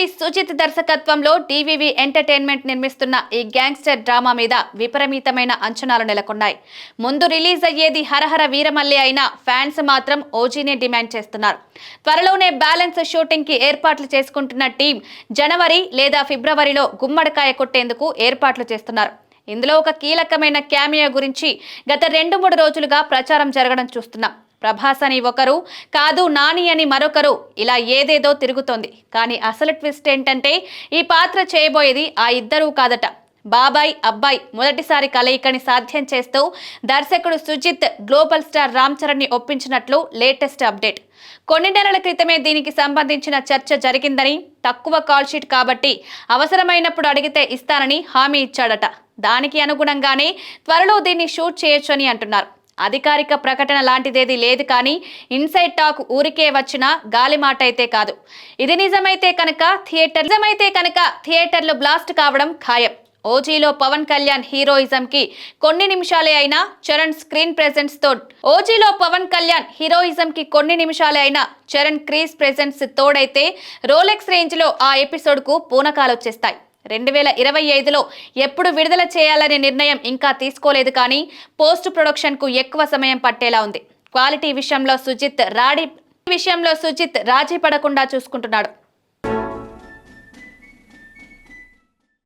OG Sujith దర్శకత్వంలో టీవీవీ entertainment నిర్మిస్తున్న ఈ గ్యాంగ్స్టర్ డ్రామా మీద విపరీతమైన అంచనాలు నెలకొన్నాయి. ముందు రిలీజ్ అయ్యేది హరహర వీరమల్లి అయినా ఫ్యాన్స్ మాత్రం ఓజీనే డిమాండ్ చేస్తున్నారు. త్వరలోనే బ్యాలెన్స్ షూటింగ్ కి ఏర్పాట్లు చేసుకుంటున్న టీం జనవరి లేదా ఫిబ్రవరిలో గుమ్మడికాయ కొట్టేందుకు ఏర్పాట్లు చేస్తున్నారు. ఇందులో ఒక కీలకమైన క్యామియో గురించి గత 2-3 రోజులుగా ప్రచారం జరగడం చూస్తున్నాం. ప్రభాస్ అని ఒకరు, కాదు నాని అని మరొకరు, ఇలా ఏదేదో తిరుగుతోంది. కానీ అసలు ట్విస్ట్ ఏంటంటే ఈ పాత్ర చేయబోయేది ఆ ఇద్దరూ కాదట. బాబాయ్ అబ్బాయి మొదటిసారి కలయికని సాధ్యం చేస్తూ దర్శకుడు సుజిత్ గ్లోబల్ స్టార్ రామ్ చరణ్ ని ఒప్పించినట్లు లేటెస్ట్ అప్డేట్. కొన్ని నెలల క్రితమే దీనికి సంబంధించిన చర్చ జరిగిందని, తక్కువ కాల్ షీట్ కాబట్టి అవసరమైనప్పుడు అడిగితే ఇస్తానని హామీ ఇచ్చాడట. దానికి అనుగుణంగానే త్వరలో దీన్ని షూట్ చేయొచ్చని అంటున్నారు. అధికారిక ప్రకటన లాంటిదేది లేదు, కానీ ఇన్సైడ్ టాక్ ఊరికే వచ్చిన గాలి మాట అయితే కాదు. ఇది నిజమైతే కనుక థియేటర్లు బ్లాస్ట్ కావడం ఖాయం. ఓజీలో పవన్ కళ్యాణ్ హీరోయిజం కి కొన్ని నిమిషాలే అయినా చరణ్ స్క్రీన్ క్రీజ్ ప్రెజెన్స్ తోడైతే రోలెక్స్ రేంజ్ లో ఆ ఎపిసోడ్ కు పూనకాలొచ్చేస్తాయి. 2025లో ఎప్పుడు విడుదల చేయాలనే నిర్ణయం ఇంకా తీసుకోలేదు, కానీ పోస్ట్ ప్రొడక్షన్ కు ఎక్కువ సమయం పట్టేలా ఉంది. క్వాలిటీ విషయంలో సుజిత్ రాజీ పడకుండా చూసుకుంటున్నాడు.